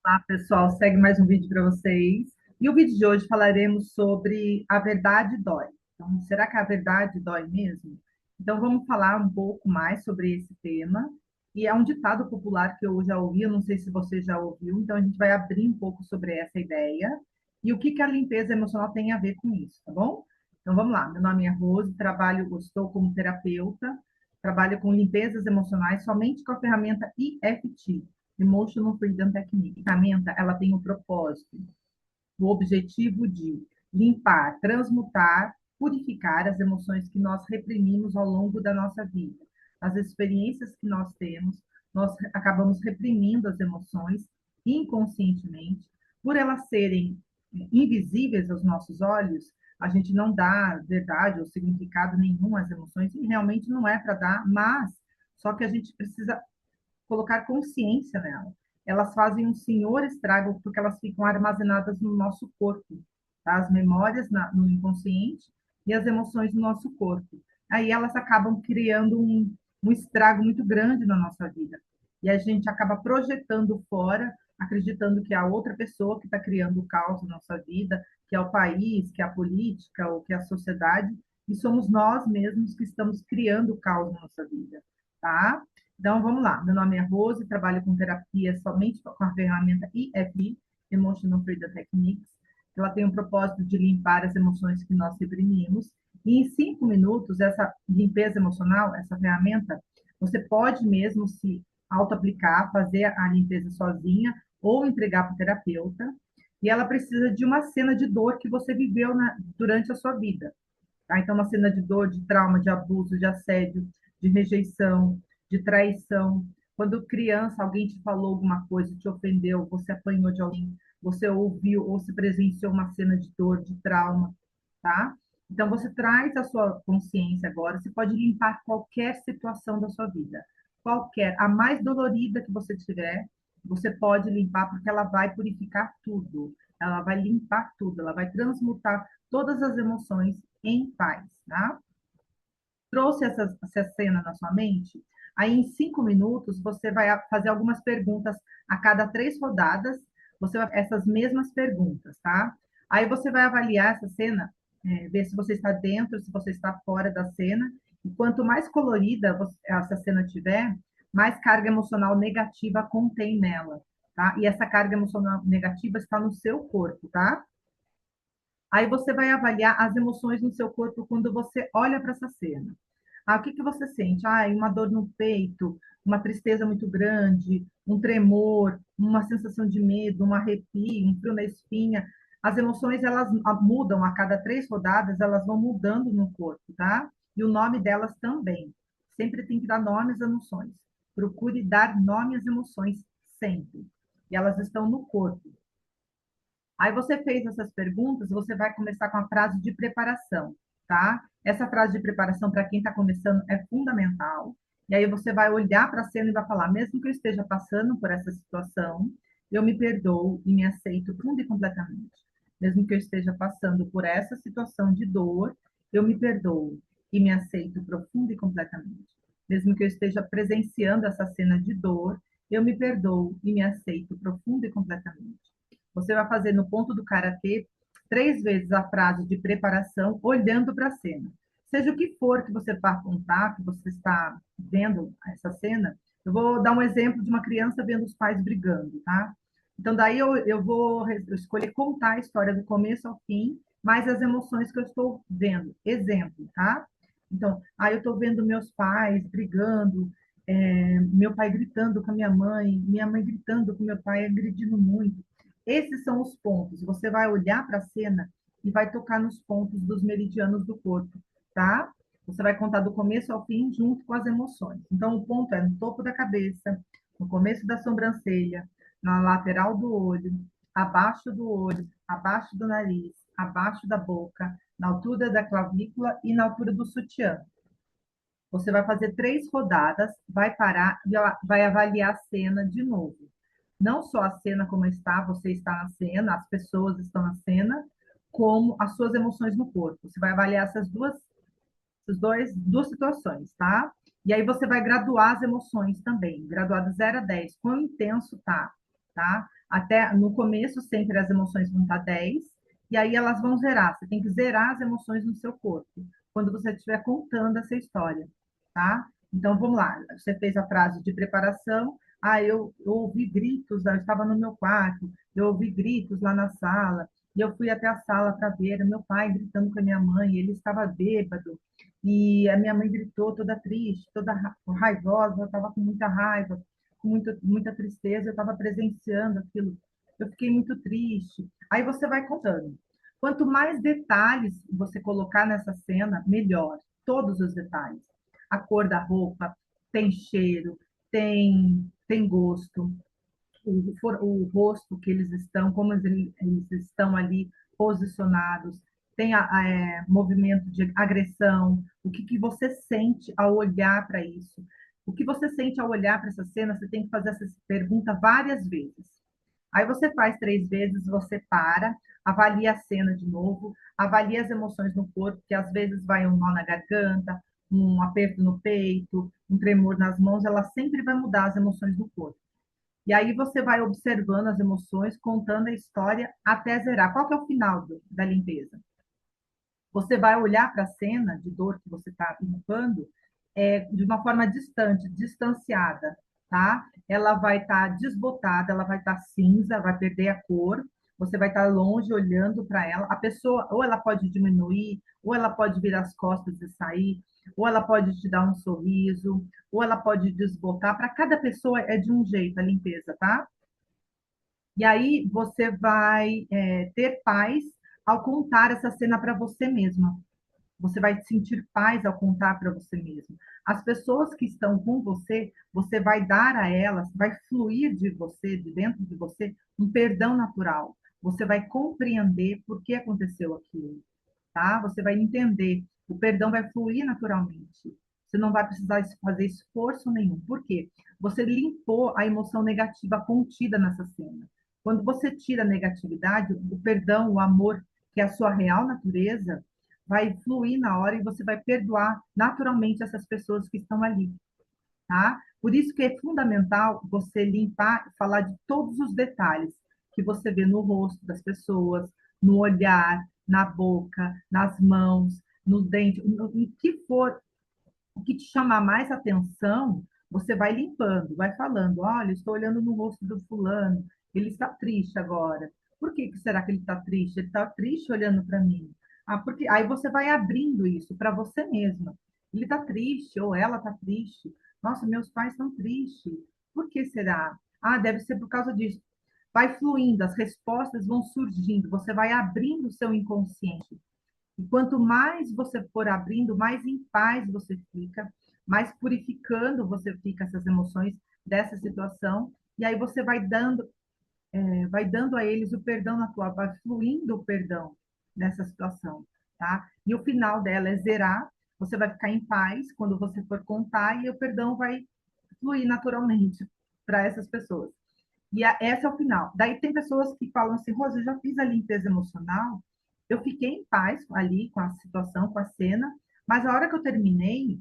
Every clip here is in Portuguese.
Olá, pessoal, segue mais um vídeo para vocês. E o vídeo de hoje falaremos sobre a verdade dói. Então, será que a verdade dói mesmo? Então, vamos falar um pouco mais sobre esse tema. E é um ditado popular que eu já ouvi, eu não sei se você já ouviu, então a gente vai abrir um pouco sobre essa ideia e o que que a limpeza emocional tem a ver com isso, tá bom? Então, vamos lá. Meu nome é Rose, estou como terapeuta, trabalho com limpezas emocionais somente com a ferramenta EFT, Emotional Freedom Technique. A ferramenta, ela tem o propósito, o objetivo de limpar, transmutar, purificar as emoções que nós reprimimos ao longo da nossa vida. As experiências que nós temos, nós acabamos reprimindo as emoções inconscientemente, por elas serem invisíveis aos nossos olhos, a gente não dá verdade ou significado nenhum às emoções, e realmente não é para dar, mas só que a gente precisa colocar consciência nela. Elas fazem um senhor estrago porque elas ficam armazenadas no nosso corpo, tá? As memórias no inconsciente e as emoções no nosso corpo. Aí elas acabam criando um estrago muito grande na nossa vida. E a gente acaba projetando fora, acreditando que é a outra pessoa que está criando o caos na nossa vida, que é o país, que é a política ou que é a sociedade, e somos nós mesmos que estamos criando o caos na nossa vida, tá? Então, vamos lá. Meu nome é Rose, trabalho com terapia somente com a ferramenta EFT, Emotional Freedom Techniques. Ela tem o propósito de limpar as emoções que nós reprimimos. E em 5 minutos, essa limpeza emocional, essa ferramenta, você pode mesmo se auto-aplicar, fazer a limpeza sozinha ou entregar para o terapeuta. E ela precisa de uma cena de dor que você viveu durante a sua vida. Tá? Então, uma cena de dor, de trauma, de abuso, de assédio, de rejeição, de traição. Quando criança, alguém te falou alguma coisa, te ofendeu, você apanhou de alguém, você ouviu ou se presenciou uma cena de dor, de trauma, tá? Então, você traz a sua consciência agora, você pode limpar qualquer situação da sua vida. Qualquer, a mais dolorida que você tiver, você pode limpar, porque ela vai purificar tudo. Ela vai limpar tudo, ela vai transmutar todas as emoções em paz, tá? Trouxe essa cena na sua mente? Aí, em 5 minutos, você vai fazer algumas perguntas a cada 3 rodadas, você vai essas mesmas perguntas, tá? Aí você vai avaliar essa cena, ver se você está dentro, se você está fora da cena, e quanto mais colorida essa cena tiver, mais carga emocional negativa contém nela, tá? E essa carga emocional negativa está no seu corpo, tá? Aí você vai avaliar as emoções no seu corpo quando você olha para essa cena. Ah, o que que você sente? Ah, uma dor no peito, uma tristeza muito grande, um tremor, uma sensação de medo, um arrepio, um frio na espinha. As emoções, elas mudam a cada 3 rodadas, elas vão mudando no corpo, tá? E o nome delas também. Sempre tem que dar nome às emoções. Procure dar nome às emoções sempre. E elas estão no corpo. Aí você fez essas perguntas, você vai começar com a frase de preparação, tá? Essa frase de preparação, para quem está começando, é fundamental. E aí você vai olhar para a cena e vai falar: mesmo que eu esteja passando por essa situação, eu me perdoo e me aceito profunda e completamente. Mesmo que eu esteja passando por essa situação de dor, eu me perdoo e me aceito profunda e completamente. Mesmo que eu esteja presenciando essa cena de dor, eu me perdoo e me aceito profunda e completamente. Você vai fazer no ponto do karatê 3 vezes a frase de preparação, olhando para a cena. Seja o que for que você vá contar, que você está vendo essa cena, eu vou dar um exemplo de uma criança vendo os pais brigando, tá? Então, daí eu vou escolher contar a história do começo ao fim, mais as emoções que eu estou vendo. Exemplo, tá? Então, aí eu estou vendo meus pais brigando, meu pai gritando com a minha mãe gritando com meu pai, agredindo muito. Esses são os pontos. Você vai olhar para a cena e vai tocar nos pontos dos meridianos do corpo, tá? Você vai contar do começo ao fim junto com as emoções. Então, o ponto é no topo da cabeça, no começo da sobrancelha, na lateral do olho, abaixo do nariz, abaixo da boca, na altura da clavícula e na altura do sutiã. Você vai fazer 3 rodadas, vai parar e vai avaliar a cena de novo. Não só a cena como está, você está na cena, as pessoas estão na cena, como as suas emoções no corpo. Você vai avaliar duas situações, tá? E aí você vai graduar as emoções também, graduar de 0 a 10. Quão intenso tá? tá? Até no começo, sempre as emoções vão estar 10, e aí elas vão zerar. Você tem que zerar as emoções no seu corpo, quando você estiver contando essa história, tá? Então, vamos lá. Você fez a frase de preparação. Ah, eu ouvi gritos, eu estava no meu quarto, eu ouvi gritos lá na sala, e eu fui até a sala para ver o meu pai gritando com a minha mãe, ele estava bêbado, e a minha mãe gritou toda triste, toda raivosa, eu estava com muita raiva, com muita tristeza, eu estava presenciando aquilo, eu fiquei muito triste. Aí você vai contando. Quanto mais detalhes você colocar nessa cena, melhor. Todos os detalhes. A cor da roupa, tem cheiro, tem gosto, o rosto que eles estão, como eles estão ali posicionados, tem movimento de agressão, o que você sente ao olhar para isso. O que você sente ao olhar para essa cena, você tem que fazer essa pergunta várias vezes. Aí você faz 3 vezes, você para, avalia a cena de novo, avalia as emoções no corpo, que às vezes vai um nó na garganta, um aperto no peito, um tremor nas mãos, ela sempre vai mudar as emoções do corpo. E aí você vai observando as emoções, contando a história até zerar. Qual que é o final da limpeza? Você vai olhar para a cena de dor que você está limpando de uma forma distante, distanciada, tá? Ela vai estar desbotada, ela vai estar cinza, vai perder a cor. Você vai estar longe olhando para ela. A pessoa, ou ela pode diminuir, ou ela pode virar as costas e sair, ou ela pode te dar um sorriso, ou ela pode desbotar. Para cada pessoa é de um jeito a limpeza, tá? E aí você vai ter paz ao contar essa cena para você mesma. Você vai sentir paz ao contar para você mesmo. As pessoas que estão com você, você vai dar a elas, vai fluir de você, de dentro de você, um perdão natural. Você vai compreender por que aconteceu aquilo, tá? Você vai entender. O perdão vai fluir naturalmente. Você não vai precisar fazer esforço nenhum. Por quê? Você limpou a emoção negativa contida nessa cena. Quando você tira a negatividade, o perdão, o amor, que é a sua real natureza, vai fluir na hora e você vai perdoar naturalmente essas pessoas que estão ali, tá? Por isso que é fundamental você limpar e falar de todos os detalhes que você vê no rosto das pessoas, no olhar, na boca, nas mãos, no dente, o que for, o que te chamar mais atenção, você vai limpando, vai falando, olha, estou olhando no rosto do fulano, ele está triste agora. Por que será que ele está triste? Ele está triste olhando para mim. Ah, porque aí você vai abrindo isso para você mesma. Ele está triste ou ela está triste. Nossa, meus pais estão tristes. Por que será? Ah, deve ser por causa disso. Vai fluindo, as respostas vão surgindo, você vai abrindo o seu inconsciente. E quanto mais você for abrindo, mais em paz você fica, mais purificando você fica essas emoções dessa situação, e aí você vai dando a eles o perdão natural, vai fluindo o perdão nessa situação, tá? E o final dela é zerar, você vai ficar em paz quando você for contar, e o perdão vai fluir naturalmente para essas pessoas. Esse é o final. Daí tem pessoas que falam assim, Rosa, eu já fiz a limpeza emocional, eu fiquei em paz ali com a situação, com a cena, mas a hora que eu terminei,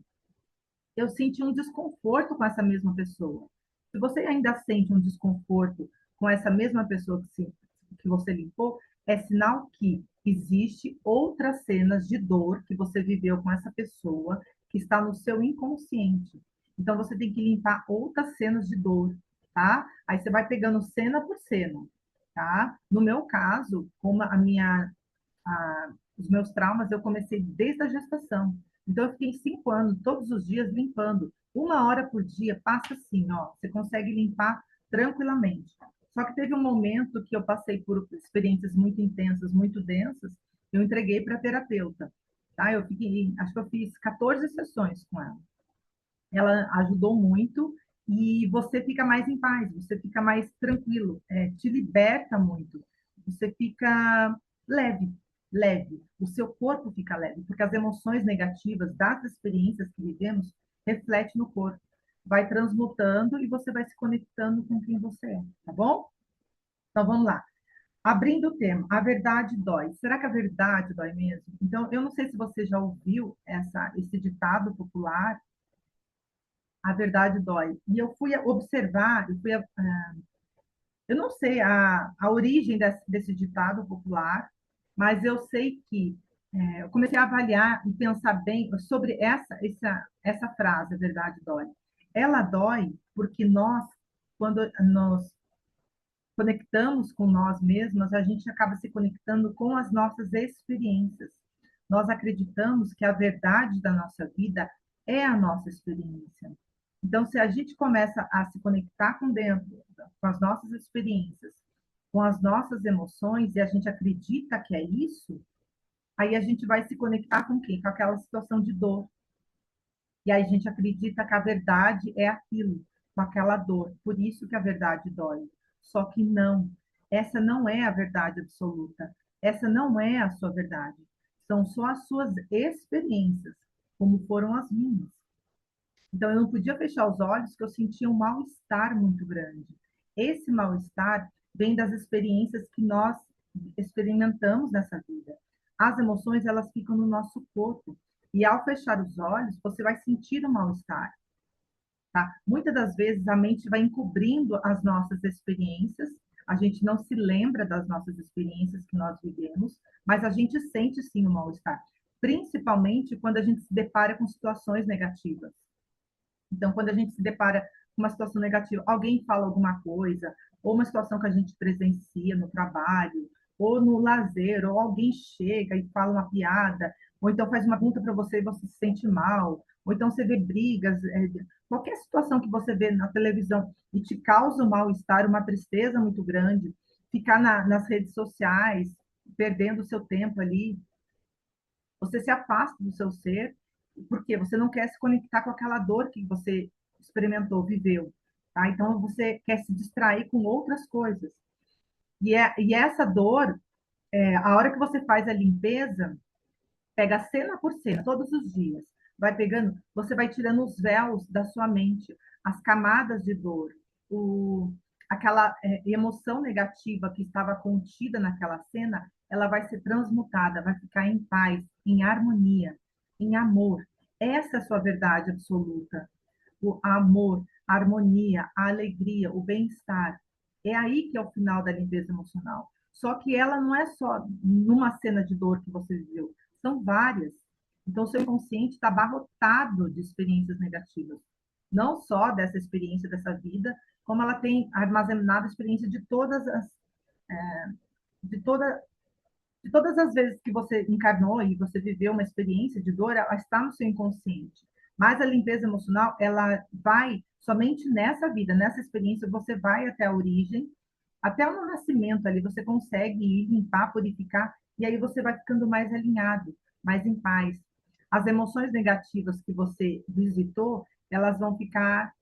eu senti um desconforto com essa mesma pessoa. Se você ainda sente um desconforto com essa mesma pessoa que você limpou, é sinal que existe outras cenas de dor que você viveu com essa pessoa que está no seu inconsciente. Então você tem que limpar outras cenas de dor, tá? Aí você vai pegando cena por cena, tá? No meu caso, como os meus traumas, eu comecei desde a gestação. Então, eu fiquei 5 anos, todos os dias, limpando. 1 hora por dia, passa assim, ó. Você consegue limpar tranquilamente. Só que teve um momento que eu passei por experiências muito intensas, muito densas, eu entreguei para a terapeuta, tá? Eu fiquei, acho que eu fiz 14 sessões com ela. Ela ajudou muito e você fica mais em paz, você fica mais tranquilo, te liberta muito, você fica leve, leve, o seu corpo fica leve, porque as emoções negativas das experiências que vivemos refletem no corpo, vai transmutando e você vai se conectando com quem você é, tá bom? Então vamos lá. Abrindo o tema, a verdade dói. Será que a verdade dói mesmo? Então, eu não sei se você já ouviu esse ditado popular, a verdade dói. E eu fui observar, Eu não sei a origem desse ditado popular, mas eu sei que eu comecei a avaliar e pensar bem sobre essa frase, a verdade dói. Ela dói porque nós, quando nós conectamos com nós mesmos, a gente acaba se conectando com as nossas experiências. Nós acreditamos que a verdade da nossa vida é a nossa experiência. Então, se a gente começa a se conectar com dentro, com as nossas experiências, com as nossas emoções, e a gente acredita que é isso, aí a gente vai se conectar com quem? Com aquela situação de dor. E aí a gente acredita que a verdade é aquilo, com aquela dor. Por isso que a verdade dói. Só que não. Essa não é a verdade absoluta. Essa não é a sua verdade. São só as suas experiências, como foram as minhas. Então, eu não podia fechar os olhos, que eu sentia um mal-estar muito grande. Esse mal-estar vem das experiências que nós experimentamos nessa vida. As emoções, elas ficam no nosso corpo. E ao fechar os olhos, você vai sentir o mal-estar, tá? Muitas das vezes a mente vai encobrindo as nossas experiências, a gente não se lembra das nossas experiências que nós vivemos, mas a gente sente sim o mal-estar, principalmente quando a gente se depara com situações negativas. Então, quando a gente se depara com uma situação negativa, alguém fala alguma coisa, ou uma situação que a gente presencia no trabalho, ou no lazer, ou alguém chega e fala uma piada, ou então faz uma pergunta para você e você se sente mal, ou então você vê brigas, qualquer situação que você vê na televisão e te causa um mal-estar, uma tristeza muito grande, ficar nas redes sociais, perdendo o seu tempo ali, você se afasta do seu ser, porque você não quer se conectar com aquela dor que você experimentou, viveu, tá? Então você quer se distrair com outras coisas. E essa dor, a hora que você faz a limpeza, pega cena por cena, todos os dias, vai pegando, você vai tirando os véus da sua mente, as camadas de dor, o, aquela emoção negativa que estava contida naquela cena, ela vai ser transmutada, vai ficar em paz, em harmonia, em amor. Essa é a sua verdade absoluta. O amor, a harmonia, a alegria, o bem-estar. É aí que é o final da limpeza emocional. Só que ela não é só numa cena de dor que você viveu, são várias. Então, o seu inconsciente está abarrotado de experiências negativas. Não só dessa experiência dessa vida, como ela tem armazenado a experiência de todas as de toda de todas as vezes que você encarnou e você viveu uma experiência de dor, ela está no seu inconsciente. Mas a limpeza emocional, ela vai somente nessa vida, nessa experiência, você vai até a origem, até o nascimento ali, você consegue ir limpar, purificar, e aí você vai ficando mais alinhado, mais em paz. As emoções negativas que você visitou, elas vão ficar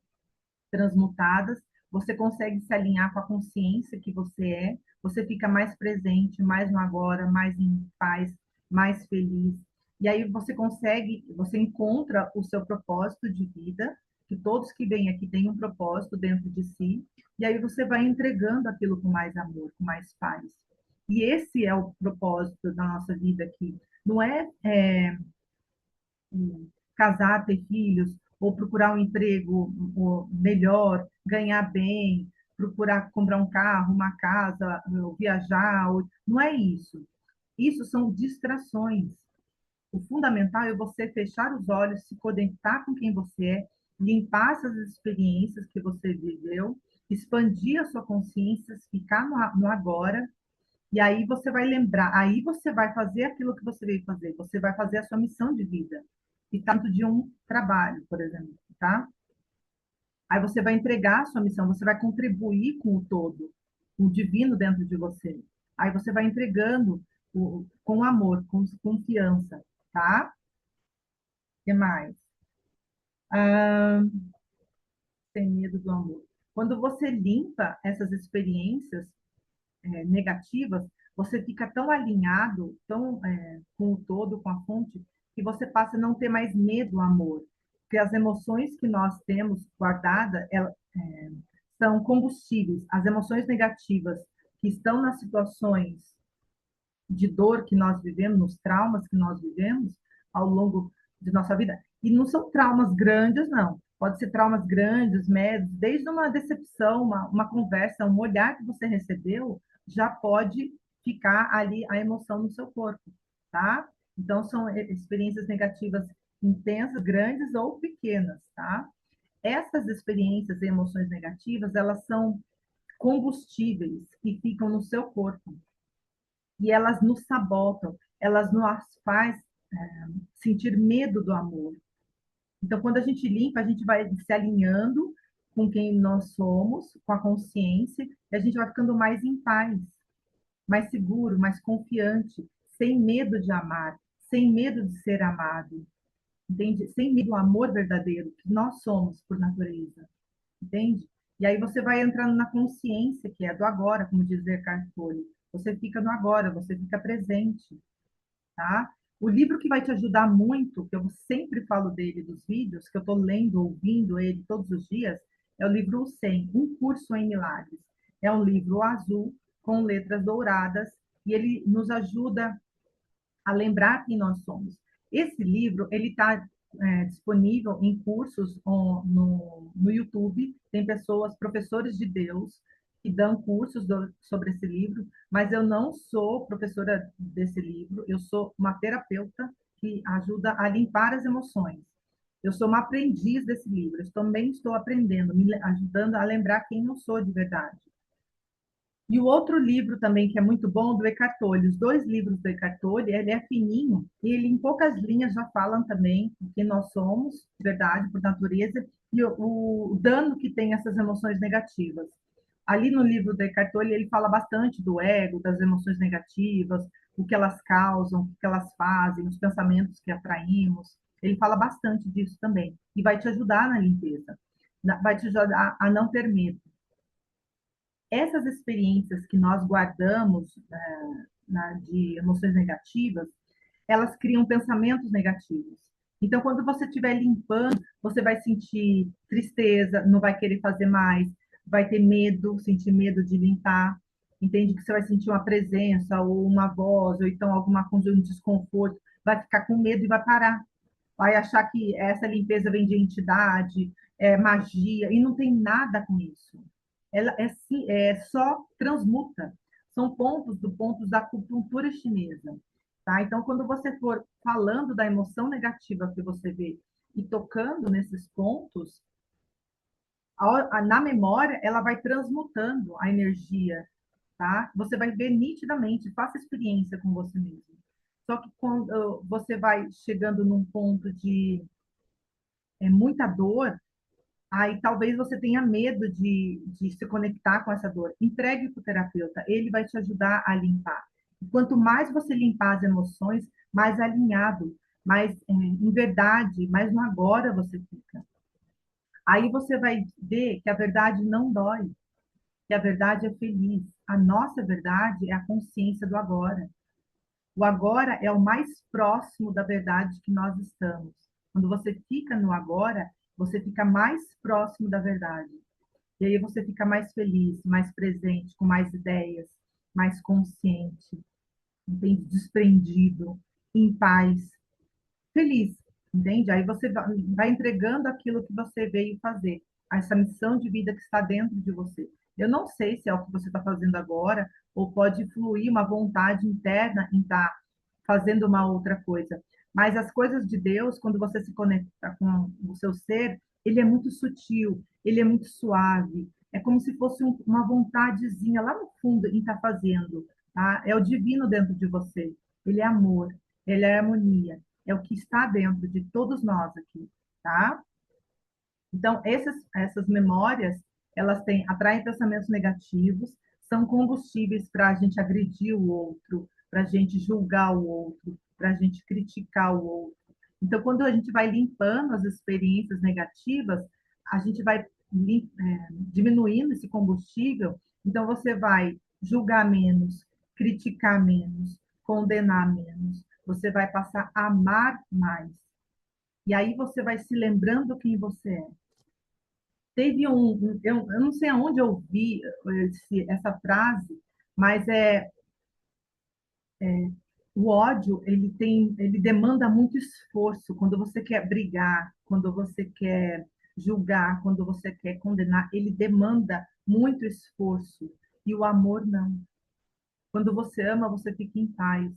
transmutadas, você consegue se alinhar com a consciência que você fica mais presente, mais no agora, mais em paz, mais feliz. E aí você encontra o seu propósito de vida, que todos que vêm aqui têm um propósito dentro de si, e aí você vai entregando aquilo com mais amor, com mais paz. E esse é o propósito da nossa vida aqui. Não é casar, ter filhos, ou procurar um emprego melhor, ganhar bem, procurar comprar um carro, uma casa, ou viajar. Não é isso. Isso são distrações. O fundamental é você fechar os olhos, se conectar com quem você é, limpar essas experiências que você viveu, expandir a sua consciência, ficar no agora, e aí você vai lembrar, aí você vai fazer aquilo que você veio fazer, você vai fazer a sua missão de vida, e tanto de um trabalho, por exemplo, tá? Aí você vai entregar a sua missão, você vai contribuir com o todo, com o divino dentro de você. Aí você vai entregando com amor, com confiança, tá? O que mais? Ah, sem medo do amor. Quando você limpa essas experiências negativas, você fica tão alinhado, tão com o todo, com a fonte, que você passa a não ter mais medo do amor. Porque as emoções que nós temos guardadas, são combustíveis. As emoções negativas que estão nas situações de dor que nós vivemos, nos traumas que nós vivemos ao longo de nossa vida, e não são traumas grandes, não. Pode ser traumas grandes, médios, desde uma decepção, uma conversa, um olhar que você recebeu, já pode ficar ali a emoção no seu corpo, tá? Então, são experiências negativas intensas, grandes ou pequenas, tá? Essas experiências e emoções negativas, elas são combustíveis que ficam no seu corpo e elas nos sabotam, elas nos faz sentir medo do amor. Então, quando a gente limpa, a gente vai se alinhando com quem nós somos, com a consciência, e a gente vai ficando mais em paz, mais seguro, mais confiante, sem medo de amar, sem medo de ser amado, entende? Sem medo do amor verdadeiro que nós somos por natureza, entende? E aí você vai entrando na consciência, que é do agora, como diz Eckhart Tolle. Você fica no agora, você fica presente, tá? O livro que vai te ajudar muito, que eu sempre falo dele dos vídeos, que eu estou lendo, ouvindo ele todos os dias, é o livro 100, Um Curso em Milagres. É um livro azul, com letras douradas, e ele nos ajuda a lembrar quem nós somos. Esse livro, ele está disponível em cursos no YouTube, tem pessoas, professores de Deus, que dão cursos sobre esse livro, mas eu não sou professora desse livro, eu sou uma terapeuta que ajuda a limpar as emoções. Eu sou uma aprendiz desse livro, eu também estou aprendendo, me ajudando a lembrar quem eu sou de verdade. E o outro livro também que é muito bom, do Eckhart Tolle. Os dois livros do Eckhart Tolle, ele é fininho e ele em poucas linhas já falam também o que nós somos, de verdade, por natureza, e o dano que tem essas emoções negativas. Ali no livro do Eckhart Tolle, ele fala bastante do ego, das emoções negativas, o que elas causam, o que elas fazem, os pensamentos que atraímos. Ele fala bastante disso também e vai te ajudar na limpeza, vai te ajudar a não ter medo. Essas experiências que nós guardamos de emoções negativas, elas criam pensamentos negativos. Então, quando você estiver limpando, você vai sentir tristeza, não vai querer fazer mais, vai ter medo, sentir medo de limpar, entende? Que você vai sentir uma presença, ou uma voz, ou então alguma coisa, um desconforto, vai ficar com medo e vai parar. Vai achar que essa limpeza vem de entidade, magia, e não tem nada com isso. Ela é só transmuta. São pontos da acupuntura chinesa. Tá? Então, quando você for falando da emoção negativa que você vê e tocando nesses pontos, na memória, ela vai transmutando a energia, tá? Você vai ver nitidamente, faça experiência com você mesmo. Só que quando você vai chegando num ponto de muita dor, aí talvez você tenha medo de se conectar com essa dor. Entregue para o terapeuta, ele vai te ajudar a limpar. E quanto mais você limpar as emoções, mais alinhado, mais em verdade, mais no agora você fica. Aí você vai ver que a verdade não dói, que a verdade é feliz. A nossa verdade é a consciência do agora. O agora é o mais próximo da verdade que nós estamos. Quando você fica no agora, você fica mais próximo da verdade. E aí você fica mais feliz, mais presente, com mais ideias, mais consciente, entende? Desprendido, em paz, feliz, entende? Aí você vai entregando aquilo que você veio fazer, essa missão de vida que está dentro de você. Eu não sei se é o que você está fazendo agora, ou pode fluir uma vontade interna em estar fazendo uma outra coisa. Mas as coisas de Deus, quando você se conecta com o seu ser, ele é muito sutil, ele é muito suave. É como se fosse uma vontadezinha lá no fundo em estar fazendo. Tá? É o divino dentro de você. Ele é amor, ele é harmonia. É o que está dentro de todos nós aqui. Tá? Então, essas memórias, elas atraem pensamentos negativos, são combustíveis para a gente agredir o outro, para a gente julgar o outro, para a gente criticar o outro. Então, quando a gente vai limpando as experiências negativas, a gente vai diminuindo esse combustível, então você vai julgar menos, criticar menos, condenar menos, você vai passar a amar mais. E aí você vai se lembrando quem você é. Teve eu não sei aonde eu vi essa frase, mas o ódio, ele demanda muito esforço quando você quer brigar, quando você quer julgar, quando você quer condenar, ele demanda muito esforço. E o amor não. Quando você ama, você fica em paz.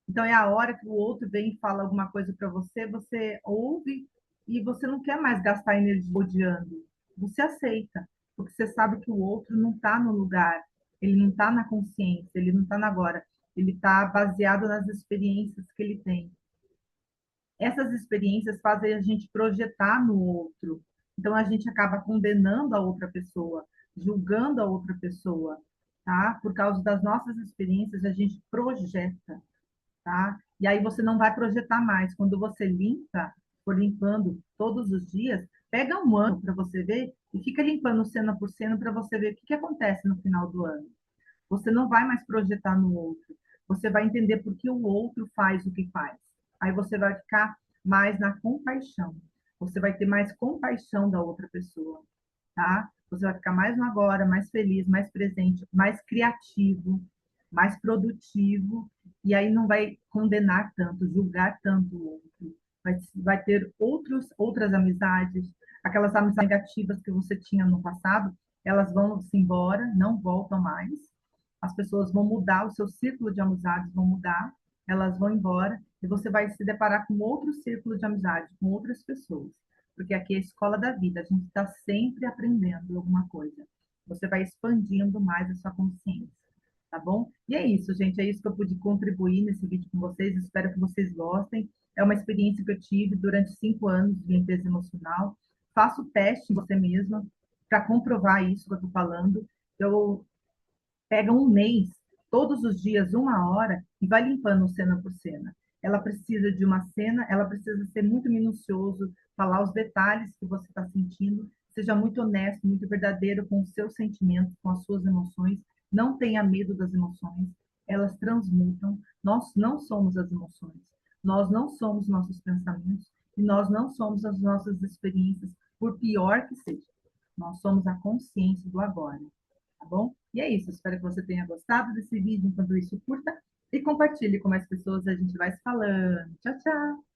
Então é a hora que o outro vem e fala alguma coisa para você, você ouve e você não quer mais gastar energia odiando. Você aceita, porque você sabe que o outro não está no lugar, ele não está na consciência, ele não está na agora, ele está baseado nas experiências que ele tem. Essas experiências fazem a gente projetar no outro. Então a gente acaba condenando a outra pessoa, julgando a outra pessoa, tá? Por causa das nossas experiências, a gente projeta, tá? E aí você não vai projetar mais. Quando você limpa, for limpando todos os dias, pega um ano para você ver e fica limpando cena por cena para você ver o que acontece no final do ano. Você não vai mais projetar no outro. Você vai entender por que o outro faz o que faz. Aí você vai ficar mais na compaixão. Você vai ter mais compaixão da outra pessoa, tá? Você vai ficar mais no agora, mais feliz, mais presente, mais criativo, mais produtivo, e aí não vai condenar tanto, julgar tanto o outro. Vai ter outras amizades, aquelas amizades negativas que você tinha no passado, elas vão se embora, não voltam mais. As pessoas vão mudar, o seu círculo de amizades vão mudar, elas vão embora, e você vai se deparar com outro círculo de amizade, com outras pessoas porque aqui é a escola da vida, a gente está sempre aprendendo alguma coisa. Você vai expandindo mais a sua consciência, tá bom? E é isso, gente, é isso que eu pude contribuir nesse vídeo com vocês, espero que vocês gostem. É uma experiência que eu tive durante 5 anos de limpeza emocional. Faça o teste em você mesma para comprovar isso que eu estou falando. Eu pega um mês, todos os dias, 1 hora, e vai limpando cena por cena. Ela precisa de uma cena, ela precisa ser muito minucioso, falar os detalhes que você está sentindo, seja muito honesto, muito verdadeiro com os seus sentimentos, com as suas emoções. Não tenha medo das emoções, elas transmutam. Nós não somos as emoções, nós não somos nossos pensamentos e nós não somos as nossas experiências, por pior que seja. Nós somos a consciência do agora, tá bom? E é isso, espero que você tenha gostado desse vídeo. Enquanto isso, curta e compartilhe com mais pessoas. A gente vai se falando. Tchau, tchau!